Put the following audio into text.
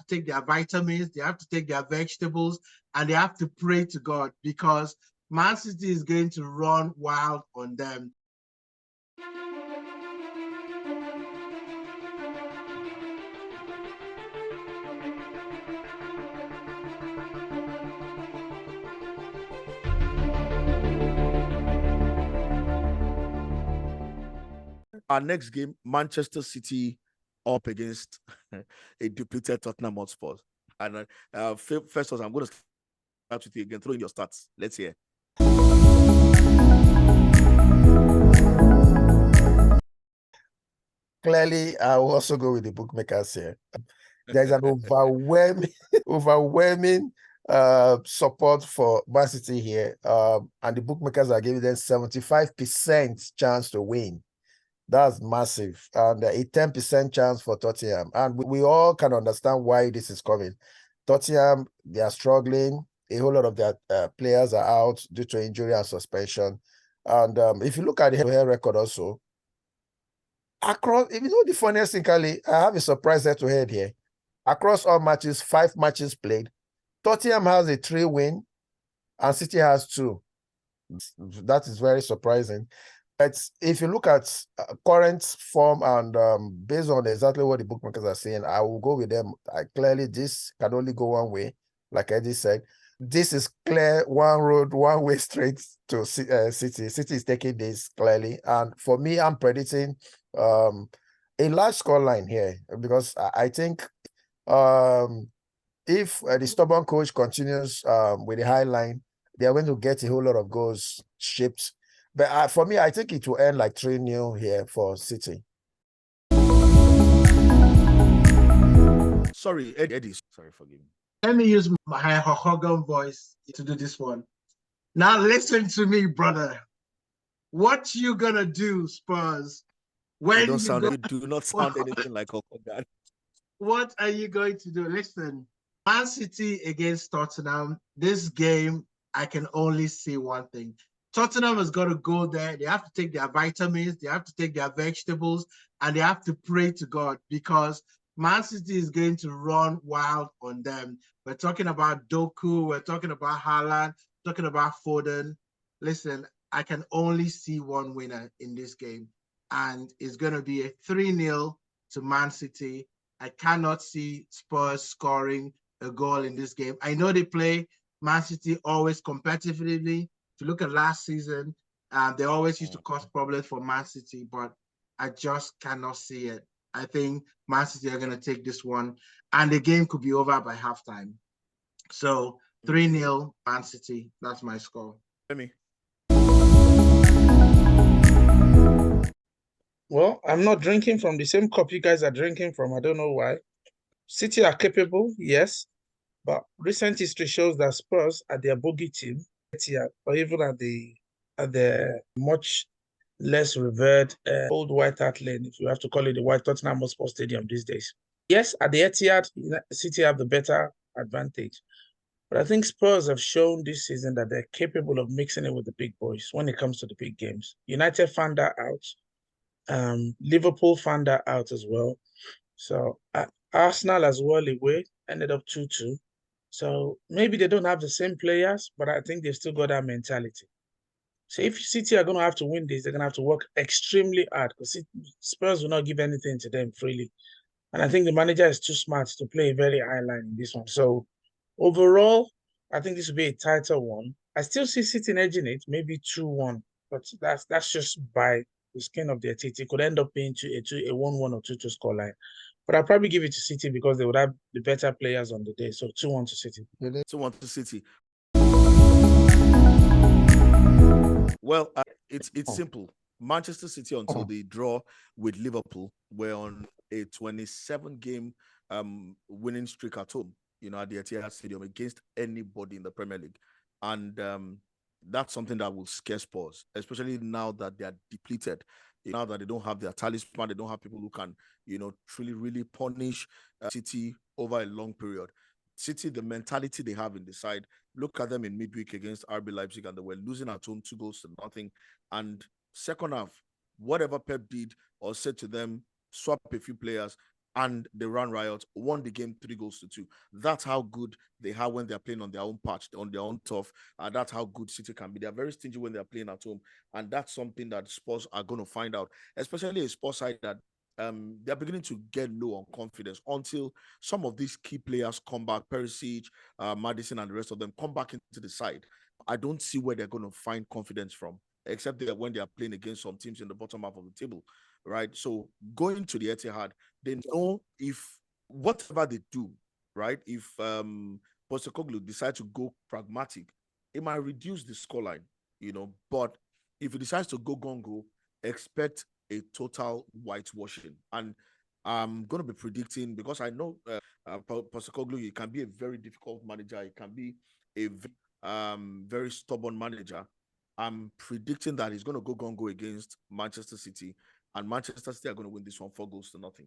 to take their vitamins, they have to take their vegetables, and they have to pray to God because Man City is going to run wild on them. Our next game, Manchester City up against a depleted Tottenham Hotspur. And first, I'm going to start with you again. Throw in your stats. Let's hear. Clearly, I will also go with the bookmakers here. There's an overwhelming support for Man City here, and the bookmakers are giving them 75% chance to win. That's massive, and a 10% chance for Tottenham. And we all can understand why this is coming. Tottenham, they are struggling. A whole lot of their players are out due to injury and suspension. And if you look at the head-to-head record also, across, if you know the funniest thing, Kali, I have a surprise head-to-head here. Across all matches, 5 matches played, Tottenham has a 3-win and City has 2. That is very surprising. But if you look at current form and based on exactly what the bookmakers are saying, I will go with them. Clearly, this can only go one way, like Eddie said. This is clear, one road, one way straight to City. City is taking this clearly. And for me, I'm predicting a large scoreline here because I think if the stubborn coach continues with the high line, they are going to get a whole lot of goals shipped. But for me, I think it will end like 3-0 here for City. Sorry, Eddie. Sorry, forgive me. Let me use my Hogan voice to do this one. Now listen to me, brother. What you gonna do, Spurs? When you do not sound anything like Hogan. What are you going to do? Listen, Man City against Tottenham. This game, I can only see one thing. Tottenham has got to go there. They have to take their vitamins, they have to take their vegetables, and they have to pray to God because Man City is going to run wild on them. We're talking about Doku, we're talking about Haaland, talking about Foden. Listen, I can only see one winner in this game, and it's going to be a 3-0 to Man City. I cannot see Spurs scoring a goal in this game. I know they play Man City always competitively. If you look at last season, they always used to cause problems for Man City, but I just cannot see it. I think Man City are going to take this one, and the game could be over by halftime. So 3-0 Man City. That's my score. Well, I'm not drinking from the same cup you guys are drinking from. I don't know why. City are capable, yes, but recent history shows that Spurs are their bogey team, or even at the much less revered old White Hart Lane, if you have to call it the White Tottenham Hotspur Stadium these days. Yes, at the Etihad, City have the better advantage. But I think Spurs have shown this season that they're capable of mixing it with the big boys when it comes to the big games. United found that out. Liverpool found that out as well. So Arsenal as well away ended up 2-2. So maybe they don't have the same players, but I think they've still got that mentality. So if City are going to have to win this, they're going to have to work extremely hard because Spurs will not give anything to them freely. And I think the manager is too smart to play a very high line in this one. So overall, I think this will be a tighter one. I still see City edging it, maybe 2-1, but that's just by the skin of their teeth. It could end up being a 1-1 or 2-2 scoreline. But I'll probably give it to City because they would have the better players on the day. So 2-1 to City. 2-1 to City. Well, it's simple. Manchester City, until they draw with Liverpool, were on a 27-game winning streak at home, at the Etihad Stadium against anybody in the Premier League. And that's something that will scare Spurs, especially now that they are depleted. Now that they don't have their talisman, they don't have people who can, truly, really punish City over a long period. City, the mentality they have in the side, look at them in midweek against RB Leipzig, and they were losing at home 2-0. And second half, whatever Pep did or said to them, swap a few players, and they ran riot, won the game 3 goals to 2. That's how good they are when they're playing on their own patch, on their own turf. That's how good City can be. They're very stingy when they're playing at home, and that's something that Spurs are going to find out, especially a Spurs side that they're beginning to get low on confidence until some of these key players come back, Perisic, Madison, and the rest of them come back into the side. I don't see where they're going to find confidence from, except that when they are playing against some teams in the bottom half of the table, right? So going to the Etihad, they know if whatever they do, right, if Postecoglou decides to go pragmatic, it might reduce the scoreline, but if he decides to go gongo, expect a total whitewashing. And I'm going to be predicting, because I know Postecoglou, he can be a very difficult manager. He can be a very stubborn manager. I'm predicting that he's going to go gongo against Manchester City, and Manchester City are going to win this one 4 goals to nothing.